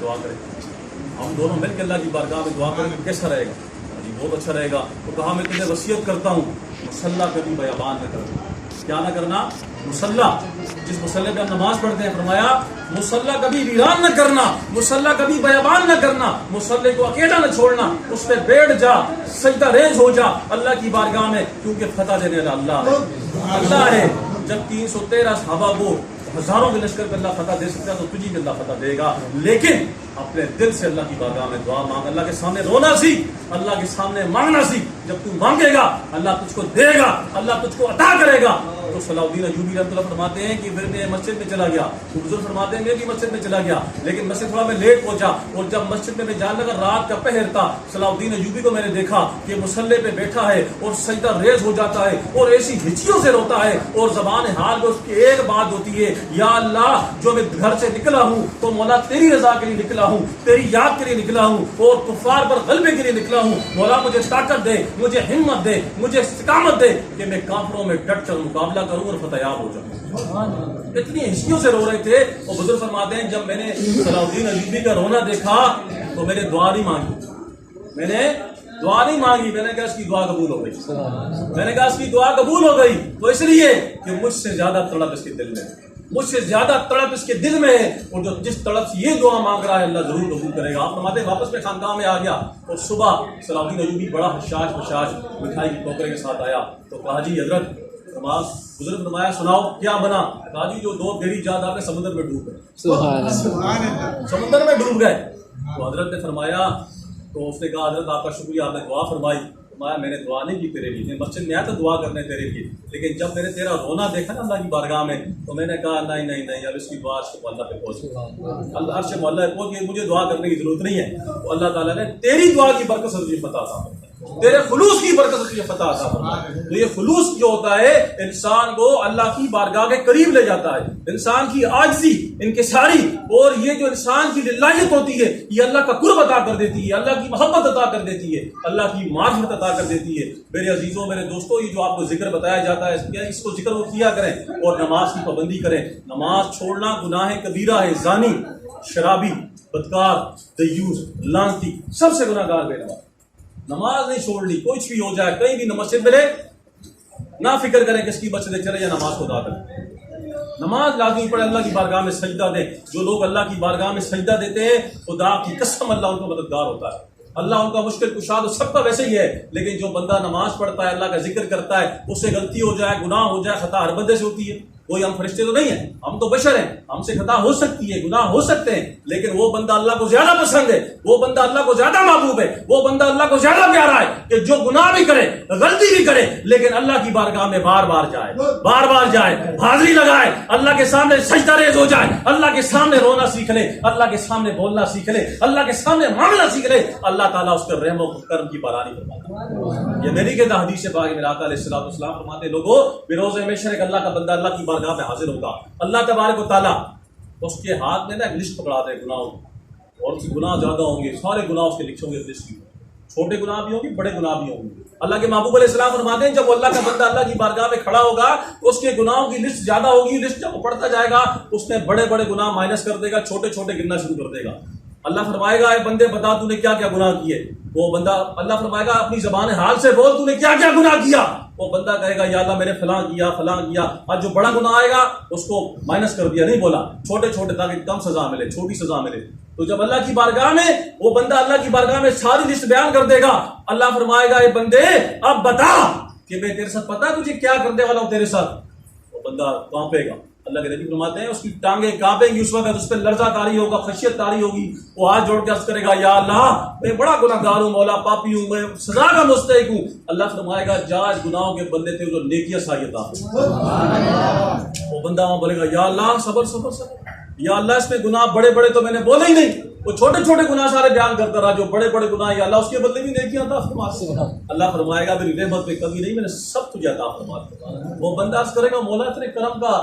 دعا کریں, ہم دونوں مل کے اللہ کی بارگاہ میں دعا کریں تو کیسا رہے گا؟ جی بہت اچھا رہے گا. تو کہا میں تمہیں وصیت کرتا ہوں مصلی کبھی بیابان نہ کرنا. کیا نہ کرنا؟ مصلی. جس مصلی پہ ہم نماز پڑھتے ہیں فرمایا مصلی کبھی ویران نہ کرنا, مصلی کبھی بیابان نہ کرنا, مصلی کو اکیلا نہ چھوڑنا, اس پہ بیٹھ جا, سجدہ ریز ہو جا اللہ کی بارگاہ میں, کیونکہ فتح دینے والا اللہ ہے. اللہ ہے. جب 313 صحابہ کو ہزاروں کے لشکر پہ اللہ فتح دے سکتا ہے تو تجھے بھی اللہ فتح دے گا, لیکن اپنے دل سے اللہ کی بارگاہ میں دعا مانگ. اللہ کے سامنے رونا سیکھ, اللہ کے سامنے مانگنا سیکھ. جب تو مانگے گا اللہ تجھ کو دے گا, اللہ تجھ کو عطا کرے گا. تو صلاح الدین ایوبی رحمۃ اللہ فرماتے ہیں کہ پھر میں مسجد میں چلا گیا. تو بزرگ فرماتے ہیں میں بھی مسجد میں چلا گیا, لیکن مسجد تھوڑا میں لیٹ پہنچا, اور جب مسجد میں جانے لگا رات کا پہر تھا. صلاح الدین ایوبی کو میں نے دیکھا کہ مصلی پہ بیٹھا ہے اور سجدہ ریز ہو جاتا ہے اور ایسی ہچکیوں سے روتا ہے, اور زبان حال میں اس کی ایک بات ہوتی ہے, یا اللہ جو میں گھر سے نکلا ہوں تو مولا تیری رضا کے لیے نکلا ہوں, تیری یاد کے لیے نکلا ہوں, اور کفار پر غلبے کے لیے نکلا ہوں. مولا مجھے طاقت دے, مجھے ہمت دے, مجھے استقامت دے کہ میں کافروں میں ڈٹ کر مقابلہ کروں اور فتح یاب ہو جاؤں. اتنی ہچکیوں سے رو رہے تھے. اور بزرگ فرماتے ہیں جب میں نے صلاح الدین ایوبی کا رونا دیکھا تو میں نے دعا نہیں مانگی, میں نے دعا نہیں مانگی, میں نے کہا اس کی دعا قبول ہو گئی, میں نے کہا اس کی دعا قبول ہو گئی. تو اس لیے کہ مجھ سے زیادہ تڑپ اس کے دل میں, مجھ سے زیادہ تڑپ اس کے دل میں ہے, اور جو جس تڑپ سے یہ دعا مانگ رہا ہے اللہ ضرور قبول کرے گا. آپ فرماتے ہیں واپس میں خانقاہ میں آ گیا, اور صبح صلاح الدین ایوبی بڑا حشاش مٹھائی کی ٹوکرے کے ساتھ آیا. تو کہا جی حضرت نماز, بزرگ فرمایا سناؤ کیا بنا؟ کہا جی جو 2 بیڑی جات آپ نے سمندر میں ڈوب گئے, سمندر میں ڈوب گئے. تو حضرت نے فرمایا, تو اس نے کہا حضرت آپ کا شکریہ, آپ نے دعا فرمائی. فرمایا میں نے دعا نہیں کی تیرے لیے, میں مسجد میں آیا تھا دعا کرنے تیرے لیے, لیکن جب میں نے تیرا رونا دیکھا نا اللہ کی بارگاہ میں تو میں نے کہا نہیں نہیں نہیں, اب اس کی دعا عرش معلیٰ پہ پہنچ, اللہ عرش معلیٰ پہ پہنچ گئی, مجھے دعا کرنے کی ضرورت نہیں ہے. تو اللہ تعالیٰ نے تیری دعا کی برکت سے تجھے فتح عطا فرمائی, تیرے خلوص کی برکت سے تجھے فتح عطا فرمائی. تو یہ خلوص جو ہوتا ہے انسان کو اللہ کی بارگاہ کے قریب لے جاتا ہے. انسان کی عاجزی, انکساری, اور یہ جو انسان کی للہیت ہوتی ہے یہ اللہ کا قرب عطا کر دیتی ہے, اللہ کی محبت عطا کر دیتی ہے, اللہ کی معرفت عطا کر دیتی ہے. میرے عزیزوں, میرے دوستوں, یہ جو آپ کو ذکر بتایا جاتا ہے اس کو ذکر وہ کیا کریں, اور نماز کی پابندی کریں. نماز چھوڑنا گناہ کبیرہ ہے. زانی, شرابی, بدکار, دیوس, لعنتی, سب سے گناہ گار بے نماز. نماز نہیں چھوڑنی, کچھ بھی ہو جائے, کہیں بھی مسجد ملے نہ فکر کریں کس کی مسجد چلے یا نماز کو ادا کریں. نماز لازمی پڑے, اللہ کی بارگاہ میں سجدہ دیں. جو لوگ اللہ کی بارگاہ میں سجدہ دیتے ہیں خدا کی قسم اللہ ان کا مددگار ہوتا ہے, اللہ ان کا مشکل کشا. تو سب کا ویسے ہی ہے, لیکن جو بندہ نماز پڑھتا ہے, اللہ کا ذکر کرتا ہے, اس سے غلطی ہو جائے, گناہ ہو جائے, خطا ہر بندے سے ہوتی ہے. کوئی ہم فرشتے تو نہیں ہیں, ہم تو بشر ہیں, ہم سے خطا ہو سکتی ہے, گناہ ہو سکتے ہیں, لیکن وہ بندہ اللہ کو زیادہ پسند ہے, وہ بندہ اللہ کو زیادہ محبوب ہے, وہ بندہ اللہ کو زیادہ پیارا ہے کہ جو گناہ بھی کرے, غلطی بھی کرے, لیکن اللہ کی بارگاہ میں بار بار جائے, بار بار جائے, حاضری لگائے, اللہ کے سامنے سجدہ ریز ہو جائے, اللہ کے سامنے رونا سیکھ لے, اللہ کے سامنے بولنا سیکھ لے, اللہ کے سامنے مانگنا سیکھ لے, اللہ تعالیٰ اس کے رحم و کرم کی بارانی فرماتا ہے. یہ میری کہ حدیث پاک میرے آقا علیہ الصلوۃ والسلام فرماتے ہیں لوگوں بروز محشر اللہ کا بندہ اللہ کی بارگاہ میں حاضر ہوگا, اللہ تبارک و تعالیٰ اس کے ہاتھ میں نا ایک لسٹ پکڑا دے گناہوں, اور اس کے گناہ زیادہ ہوں گے, سارے گناہ اس کے لکھے ہوں گے لسٹ میں, چھوٹے گناہ بھی ہوں گے, بڑے گناہ بھی ہوں گے. اللہ کے محبوب علیہ السلام فرماتے ہیں جب اللہ کا بندہ اللہ کی بارگاہ میں کھڑا ہوگا تو اس کے گناہوں کی لسٹ زیادہ ہوگی. لسٹ جب وہ پڑھتا جائے گا اس میں بڑے بڑے گناہ مائنس کر دے گا, چھوٹے چھوٹے گننا شروع کر دے گا. اللہ فرمائے گا اے بندے بتا تو نے کیا کیا گناہ کیے. وہ بندہ, اللہ فرمائے گا اپنی زبان حال سے بول تو نے کیا کیا گناہ کیا. وہ بندہ کہے گا یا اللہ میں نے فلاں کیا فلاں کیا. اور جو بڑا گناہ آئے گا اس کو مائنس کر دیا, نہیں بولا, چھوٹے چھوٹے تاکہ کم سزا ملے, چھوٹی سزا ملے. تو جب اللہ کی بارگاہ میں وہ بندہ اللہ کی بارگاہ میں ساری لسٹ بیان کر دے گا, اللہ فرمائے گا اے بندے اب بتا کہ میں تیرے ساتھ پتا تجھے کیا کرنے والا ہوں تیرے ساتھ. وہ بندہ کانپے گا. اللہ کے نبی فرماتے ہیں اس کی ٹانگیں کانپیں گی, اس وقت اس پہ لرزہ طاری ہوگا, خشیت طاری ہوگی. وہ ہاتھ جوڑ کے عرض کرے گا یا اللہ میں بڑا گناہ گار ہوں, مولا پاپی ہوں, میں سزا کا مستحق ہوں. اللہ فرمائے گا جائز گناہوں کے بندے تھے جو نیکیاں ساری عطا. وہ بندہ وہاں بولے گا یا اللہ صبر صبر صبر, یا اللہ اس میں گناہ بڑے بڑے تو میں نے بولے ہی نہیں, وہ چھوٹے چھوٹے گناہ سارے بیان کرتا رہا, جو بڑے بڑے گناہ یا اللہ اس کے بدلے بھی نیکیاں عطا فرما. اللہ فرمائے گا میری رحمت میں کمی نہیں, میں نے سب تجھے عطا فرما. وہ بندہ عرض کرے گا مولا اتنے کرم کا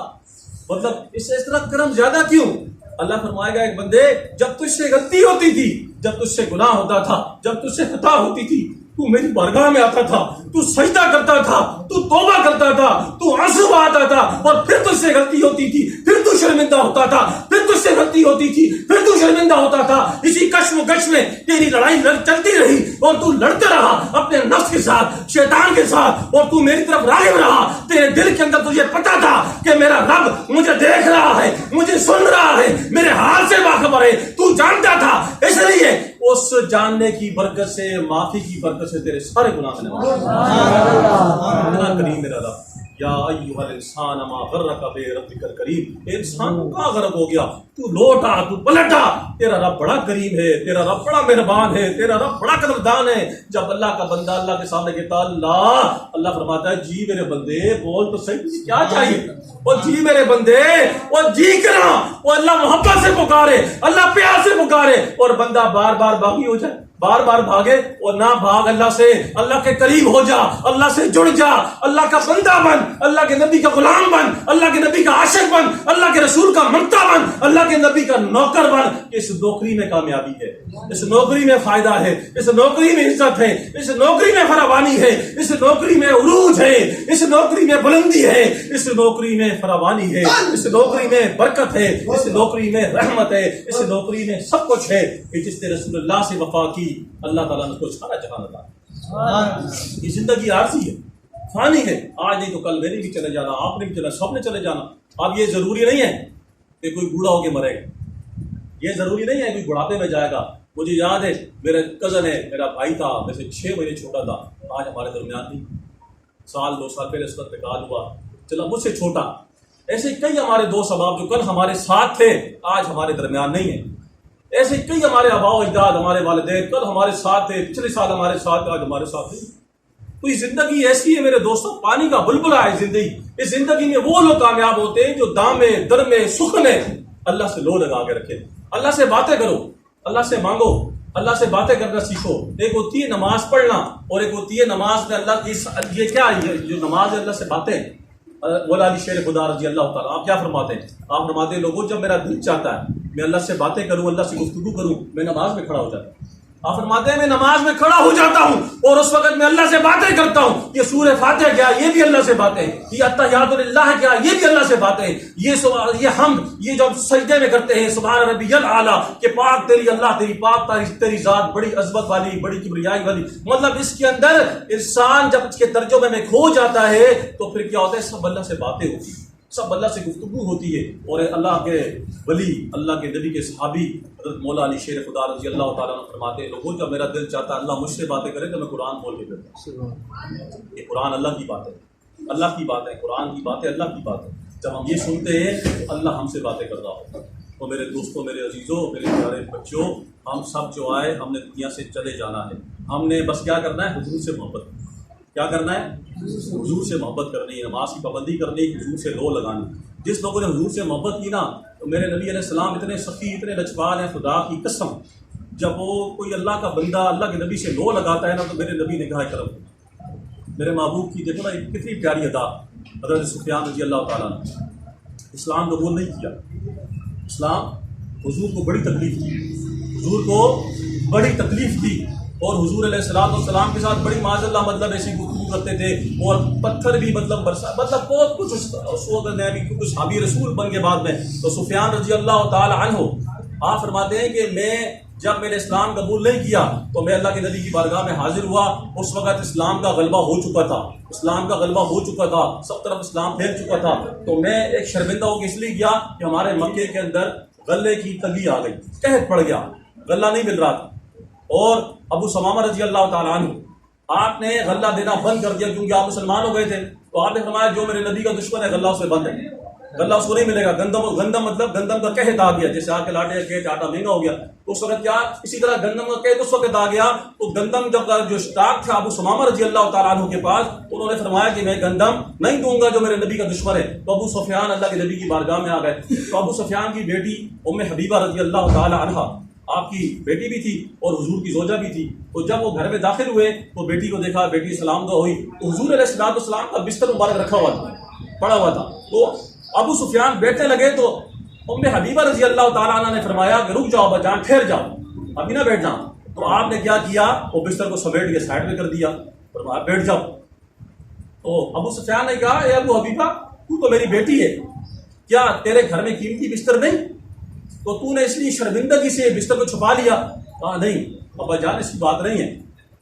مطلب اس طرح کرم زیادہ کیوں. اللہ فرمائے گا ایک بندے جب تجھ سے غلطی ہوتی تھی, جب تجھ سے گناہ ہوتا تھا, جب تجھ سے خطا ہوتی تھی, تو میری بارگاہ میں آتا تھا, تو سجدہ کرتا تھا, تو توبہ کرتا تھا, تو آنسو آتا تھا, اور پھر تجھ سے غلطی ہوتی تھی, پھر تو شرمندہ ہوتا تھا, پھر تجھ سے غلطی ہوتی تھی, پھر تو شرمندہ ہوتا تھا. اسی کشم و کش میں تیری لڑائی چلتی رہی, اور تو لڑتا رہا اپنے نفس کے ساتھ, شیطان کے ساتھ, اور تو میری طرف راغب رہا. تیرے دل کے اندر تجھے پتا تھا کہ میرا رب مجھے دیکھ رہا ہے, مجھے سن رہا ہے, میرے حال سے باخبر ہے. تو جانتا تھا, اس لیے اس جاننے کی برکت سے, معافی کی برکت سے تیرے سارے گناہ نے اتنا کریم میرا رب. یا ایھا الانسان ما غرک بربک الکریم, انسان کو کہاں غرق ہو گیا, تو لوٹا, تو پلٹا. تیرا رب بڑا کریم ہے, تیرا رب بڑا مہربان ہے, تیرا رب بڑا قدردان ہے. جب اللہ کا بندہ اللہ کے سامنے کہتا اللہ فرماتا ہے جی میرے بندے بول تو صحیح, تجھے کیا چاہیے, وہ جی میرے بندے, وہ جی کرا, وہ اللہ محبت سے پکارے, اللہ پیار سے پکارے, اور بندہ بار بار باغی ہو جائے, بار بار بھاگے, اور نہ بھاگ اللہ سے, اللہ کے قریب ہو جا, اللہ سے جڑ جا, اللہ کا بندہ بن, اللہ کے نبی کا غلام بن, اللہ کے نبی کا عاشق بن, اللہ کے رسول کا منتا بن, اللہ کے نبی کا نوکر بن. اس نوکری میں کامیابی ہے, اس نوکری میں فائدہ ہے, اس نوکری میں عزت ہے, اس نوکری میں فراوانی ہے, اس نوکری میں عروج ہے, اس نوکری میں بلندی ہے, اس نوکری میں فراوانی ہے, اس نوکری میں برکت ہے, اس نوکری میں رحمت ہے, اس نوکری میں سب کچھ ہے کہ جس نے رسول اللہ سے وفا کی اللہ تعالیٰ نے کو سارا جہان عطا. یہ زندگی عارضی ہے, فانی ہے, آج نہیں تو کل میرے بھی چلے جانا, آپ نے بھی چلا, سب نے چلے جانا. اب یہ ضروری نہیں ہے کہ کوئی بوڑھا ہو کے مرے گا, یہ ضروری نہیں ہے کوئی بڑھاپے میں جائے گا. مجھے یاد ہے میرا کزن ہے, میرا بھائی تھا, میں سے 6 مہینے چھوٹا تھا, آج ہمارے درمیان نہیں. 1-2 سال پہلے اس کا انتقال ہوا, چلا مجھ سے چھوٹا. ایسے کئی ہمارے دوست احباب جو کل ہمارے ساتھ تھے آج ہمارے درمیان نہیں ہیں. ایسے کئی ہمارے آباء و اجداد, ہمارے والدین کل ہمارے ساتھ تھے, پچھلے سال ہمارے ساتھ تھے, آج ہمارے ساتھ نہیں. تو یہ زندگی ایسی ہے میرے دوستوں, پانی کا بلبلہ ہے زندگی. اس زندگی میں وہ لوگ کامیاب ہوتے ہیں جو دام میں, در میں, سکھ میں اللہ سے لو لگا کے رکھے. اللہ سے باتیں کرو, اللہ سے مانگو, اللہ سے باتیں کرنا سیکھو. ایک ہوتی ہے نماز پڑھنا, اور ایک ہوتی ہے نماز میں اللہ کی, یہ کیا ہے جو نماز ہے اللہ سے باتیں. مولا علی شیر خدا رضی اللہ تعالیٰ آپ کیا فرماتے ہیں, آپ فرماتے ہیں لوگوں جب میرا دل چاہتا ہے میں اللہ سے باتیں کروں, اللہ سے گفتگو کروں, میں نماز میں کھڑا ہو جاتا ہوں. آپ فرماتے ہیں میں نماز میں کھڑا ہو جاتا ہوں اور اس وقت میں اللہ سے باتیں کرتا ہوں. یہ سورہ فاتحہ کیا, یہ بھی اللہ سے باتیں, یہ التحیات للہ کیا, یہ بھی اللہ سے باتیں, یہ ہم یہ جو سجدے میں کرتے ہیں سبحان ربی الاعلیٰ کہ پاک تیری اللہ, تیری پاک تیری ذات بڑی عظمت والی, بڑی کبریائی والی. مطلب اس کے اندر انسان جب اس کے ترجمے میں کھو جاتا ہے تو پھر کیا ہوتا ہے, سب اللہ سے باتیں ہوتی ہیں, سب اللہ سے گفتگو ہوتی ہے. اور اللہ کے ولی, اللہ کے نبی کے صحابی حضرت مولا علی شیر خدا رضی اللہ تعالیٰ عنہ فرماتے ہیں لوگوں جب میرا دل چاہتا ہے اللہ مجھ سے باتیں کرے تو میں قرآن بول کے کرتا ہوں. یہ قرآن اللہ کی بات ہے, اللہ کی بات ہے, قرآن کی بات ہے, اللہ کی بات ہے. جب ہم یہ سنتے ہیں تو اللہ ہم سے باتیں کر رہا ہوتا ہے. تو میرے دوستوں, میرے عزیزوں, میرے پیارے بچوں, ہم سب جو آئے ہم نے دنیا سے چلے جانا ہے. ہم نے بس کیا کرنا ہے, حضور سے محبت, کیا کرنا ہے, حضور سے محبت کرنی ہے, نماز کی پابندی کرنی ہے, حضور سے لو لگانی. جس لوگوں نے حضور سے محبت کی نا تو میرے نبی علیہ السلام اتنے سخی, اتنے لچکدار ہیں, خدا کی قسم جب وہ کوئی اللہ کا بندہ اللہ کے نبی سے لو لگاتا ہے نا تو میرے نبی نے کہا کرم, میرے محبوب کی دیکھو نا کتنی پیاری ادا. حضرت سفیان رضی اللہ تعالیٰ نے اسلام قبول نہیں کیا. اسلام حضور کو بڑی تکلیف تھی, حضور کو بڑی تکلیف تھی, اور حضور علیہ السلام کے ساتھ بڑی معاذ اللہ مطلب ایسی گفتگو کرتے تھے, اور پتھر بھی مطلب برسا, مطلب بہت کچھ اس وقت نے ابھی کچھ صحابی رسول بن کے بعد میں. تو سفیان رضی اللہ تعالی عنہ آپ فرماتے ہیں کہ میں جب میں نے اسلام قبول نہیں کیا تو میں اللہ کے نبی کی بارگاہ میں حاضر ہوا. اس وقت اسلام کا غلبہ ہو چکا تھا, اسلام کا غلبہ ہو چکا تھا, سب طرف اسلام پھیل چکا تھا. تو میں ایک شرمندہ ہو کے اس لیے گیا کہ ہمارے مکے کے اندر غلے کی تنگی آ گئی, قحط پڑ گیا, غلہ نہیں مل رہا تھا. اور ابو سمامہ رضی اللہ تعالیٰ عنہ آپ نے غلہ دینا بند کر دیا کیونکہ آپ مسلمان ہو گئے تھے. تو آپ نے فرمایا جو میرے نبی کا دشمن ہے غلہ اس سے بند ہے, غلہ اس کو نہیں ملے گا. گندم مطلب گندم کا قحط آ گیا, جیسے آ کے لاٹے کے آٹا مہنگا ہو گیا. اس وقت کیا اسی طرح گندم کا قحط اس وقت آ گیا. تو گندم جب جو اسٹاک تھا ابو سمامہ رضی اللہ تعالیٰ عنہ کے پاس, انہوں نے فرمایا کہ میں گندم نہیں دوں گا جو میرے نبی کا دشمن ہے. تو ابو سفیان اللہ کے نبی کی بارگاہ میں آ گئے. تو ابو سفیان کی بیٹی ام حبیبہ رضی اللہ تعالیٰ عنہا آپ کی بیٹی بھی تھی اور حضور کی زوجہ بھی تھی. تو جب وہ گھر میں داخل ہوئے تو بیٹی کو دیکھا, بیٹی سلام دعا ہوئی تو حضور علیہ السلام کا بستر مبارک رکھا ہوا تھا, پڑا ہوا تھا. تو ابو سفیان بیٹھنے لگے تو ام حبیبہ رضی اللہ تعالیٰ عنہ نے فرمایا کہ رک جاؤ بجان, ٹھہر جاؤ, ابھی نہ بیٹھنا. تو آپ نے کیا کیا, وہ بستر کو سمیٹ کے سائڈ میں کر دیا, فرمایا بیٹھ جاؤ. تو ابو سفیان نے کہا اے ابو حبیبہ تو میری بیٹی ہے, کیا تیرے گھر میں قیمتی بستر نہیں, تو نے اس لیے شرمندگی سے بستر کو چھپا لیا؟ کہا نہیں ابا جان ایسی بات نہیں ہے,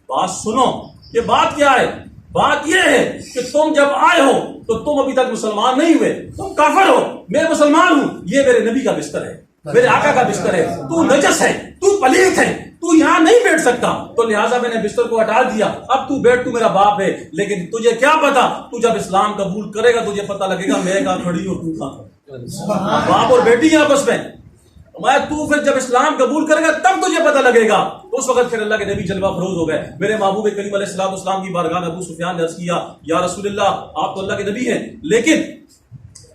بات سنو. یہ بات کیا ہے؟ بات یہ ہے کہ تم جب آئے ہو تو تم ابھی تک مسلمان نہیں ہوئے, تم کافر ہو, میں مسلمان ہوں, یہ میرے نبی کا بستر ہے, میرے آقا کا بستر ہے, تو نجس ہے, تو پلیت ہے, تو یہاں نہیں بیٹھ سکتا, تو لہٰذا میں نے بستر کو ہٹا دیا, اب تو بیٹھ, تو میرا باپ ہے, لیکن تجھے کیا پتا, تو جب اسلام قبول کرے گا تجھے پتا لگے گا میں کہاں کھڑی ہوں, تو کہاں. باپ اور بیٹی ہیں آپس میں, تو پھر جب اسلام قبول کرے گا تب تجھے پتا لگے گا. اس وقت پھر اللہ کے نبی جلوہ فروز ہو گئے. میرے محبوب کریم علیہ الصلوۃ والسلام کی بارگاہ میں ابو سفیان نے عرض کیا یا رسول اللہ آپ تو اللہ کے نبی ہیں, لیکن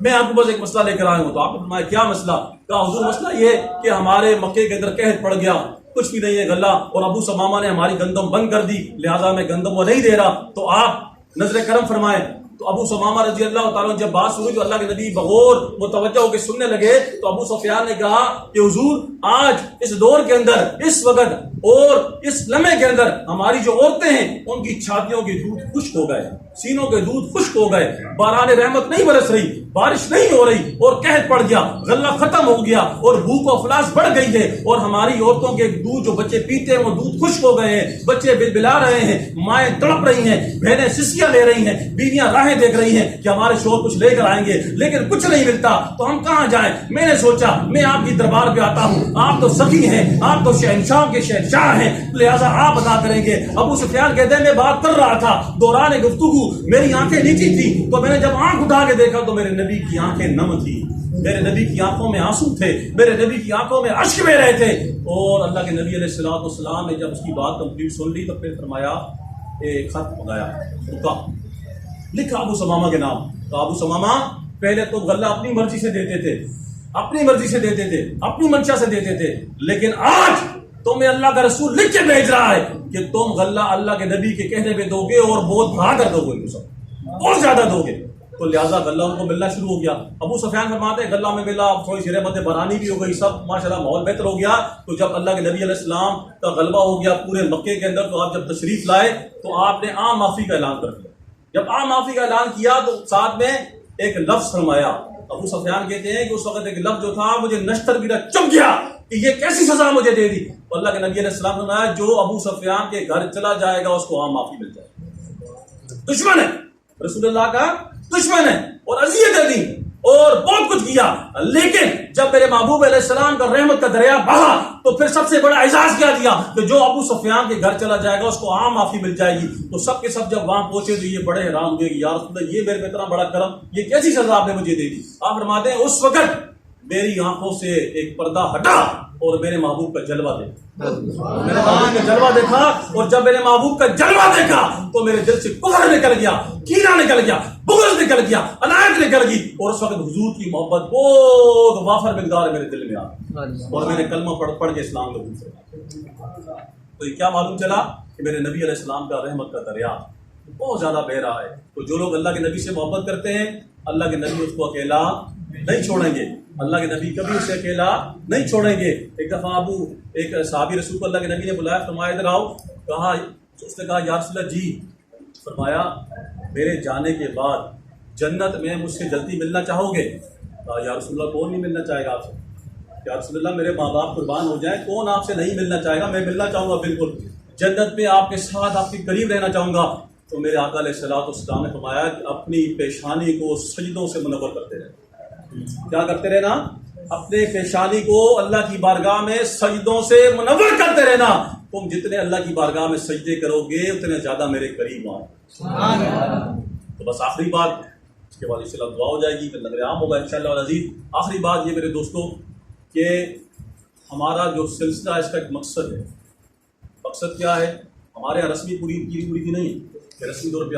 میں آپ کو بس ایک مسئلہ لے کر آیا ہوں. تو آپ نے فرمایا کیا مسئلہ؟ کہا حضور مسئلہ یہ کہ ہمارے مکے کے اندر قحط پڑ گیا, کچھ بھی نہیں ہے غلہ, اور ابو سمامہ نے ہماری گندم بند کر دی, لہٰذا میں گندم وہ نہیں دے رہا, تو آپ نظر کرم فرمائیں. تو ابو سمامہ رضی اللہ تعالیٰ جب بات سنی تو اللہ کے نبی بغور متوجہ ہو کے سننے لگے, تو ابو سفیان نے کہا کہ حضور آج اس دور کے اندر, اس وقت اور اس لمحے کے اندر ہماری جو عورتیں ہیں ان کی چھاتیوں کے دودھ خشک ہو گئے, سینوں کے دودھ خشک ہو گئے, باران رحمت نہیں برس رہی, بارش نہیں ہو رہی, اور قحط پڑ گیا, غلہ ختم ہو گیا, اور بھوک و افلاس بڑھ گئی ہے, اور ہماری عورتوں کے دودھ جو بچے پیتے ہیں وہ دودھ خشک ہو گئے ہیں, بچے بلبلا رہے ہیں, مائیں تڑپ رہی ہیں, بہنیں سسکیاں لے رہی ہیں, بیویاں راہیں دیکھ رہی ہیں کہ ہمارے شوہر کچھ لے کر آئیں گے, لیکن کچھ نہیں ملتا, تو ہم کہاں جائیں. میں نے سوچا میں آپ کی دربار پہ آتا ہوں, آپ تو سخی ہیں, آپ تو شہنشاہ کے شہنشاہ ہیں, لہٰذا آپ ادا کریں گے. ابو سفیان کہتے ہیں میں بات کر رہا تھا, دوران گفتگو میری آنکھیں نیچی تھی, تو میں نے جب آنکھ اٹھا کے دیکھا تو میرے نبی کی آنکھیں نم تھی, میرے نبی کی آنکھوں میں آنسو تھے, میرے نبی کی آنکھوں میں اشک بہ رہے تھے. اور اللہ کے نبی علیہ الصلوۃ والسلام نے جب اس کی بات کمپلیٹ سن لی تو پھر فرمایا ایک خط منگایا, لکھا ابو سمامہ کے نام. تو ابو سمامہ پہلے تو غلہ اپنی مرضی سے دیتے تھے, اپنی مرضی سے دیتے تھے, اپنی منشا سے دیتے تھے, لیکن آج تمہیں اللہ کا رسول لکھ کے بھیج رہا ہے کہ تم غلہ اللہ کے نبی کے کہنے پہ دو گے, اور بہت بڑھا کر دو گے, بہت زیادہ دو گے. تو لہٰذا غلہ ان کو ملنا شروع ہو گیا. ابو سفیان فرماتے ہیں غلہ میں ملا, تھوڑی سی رحمت برانی بھی ہو گئی, سب ماشاءاللہ ماحول بہتر ہو گیا. تو جب اللہ کے نبی علیہ السلام کا غلبہ ہو گیا پورے مکے کے اندر, تو آپ جب تشریف لائے تو آپ نے عام معافی کا اعلان کر دیا. جب عام معافی کا اعلان کیا تو ساتھ میں ایک لفظ فرمایا. ابو سفیان کہتے ہیں کہ اس وقت ایک لفظ جو تھا مجھے نشتر گرا چپ گیا کہ یہ کیسی سزا مجھے دے دی. اللہ کے نبی علیہ السلام نے فرمایا جو ابو سفیان کے گھر چلا جائے گا اس کو عام معافی مل جائے گی. دشمن ہے, رسول اللہ کا دشمن ہے, اور اذیت دی اور بہت کچھ کیا, لیکن جب میرے محبوب علیہ السلام کا رحمت کا دریا بہا تو پھر سب سے بڑا اعزاز کیا دیا کہ جو ابو سفیان کے گھر چلا جائے گا اس کو عام معافی مل جائے گی. تو سب کے سب جب وہاں پہنچے تو یہ بڑے حیران ہوئے کہ یا رسول اللہ یہ میرے پہ اتنا بڑا کرم, یہ کیسی سزا آپ نے مجھے دے دی. آپ فرماتے ہیں اس وقت میری آنکھوں سے ایک پردہ ہٹا اور میرے محبوب کا جلوہ دیکھا, میں نے محبوب کا جلوہ دیکھا, اور جب میں نے محبوب کا جلوہ دیکھا تو میرے دل سے کفر نکل گیا, کینہ نکل گیا, بغض نکل گیا, عنایت نکل گئی, اور اس وقت حضور کی محبت بہت وافر مقدار میرے دل میں آ گئی, اور میں نے کلمہ پڑھ کے اسلام قبول کیا. تو یہ کیا معلوم چلا کہ میرے نبی علیہ السلام کا رحمت کا دریا بہت زیادہ بہ رہا ہے. تو جو لوگ اللہ کے نبی سے محبت کرتے ہیں اللہ کے نبی اس کو اکیلا نہیں چھوڑیں گے, اللہ کے نبی کبھی اسے اکیلا نہیں چھوڑیں گے. ایک دفعہ ایک صحابی رسول کو اللہ کے نبی نے بلایا, فرمایا ادھر آؤ. کہا, اس نے کہا یا رسول اللہ جی. فرمایا میرے جانے کے بعد جنت میں مجھ سے جلدی ملنا چاہو گے؟ کہا یا رسول اللہ کون نہیں ملنا چاہے گا آپ سے. یا رسول اللہ میرے ماں باپ قربان ہو جائیں, کون آپ سے نہیں ملنا چاہے گا, میں ملنا چاہوں گا بالکل, جنت میں آپ کے ساتھ آپ کے قریب رہنا چاہوں گا. تو میرے آقا علیہ الصلوۃ والسلام نے فرمایا کہ اپنی پیشانی کو سجدوں سے منور کرتے رہنا. کیا کرتے رہنا؟ اپنے پیشانی کو اللہ کی بارگاہ میں سجدوں سے منور کرتے رہنا. تم جتنے اللہ کی بارگاہ میں سجدے کرو گے اتنے زیادہ میرے قریب آؤ. تو بس آخری بات, اس کے بعد انشاءاللہ دعا ہو جائے گی, پھر نظر عام ہوگا انشاءاللہ العزیز. آخری بات یہ میرے دوستوں کہ ہمارا جو سلسلہ اس کا ایک مقصد ہے. مقصد کیا ہے؟ ہمارے یہاں رسمی پوری نہیں ہے کہ رسمی طور پہ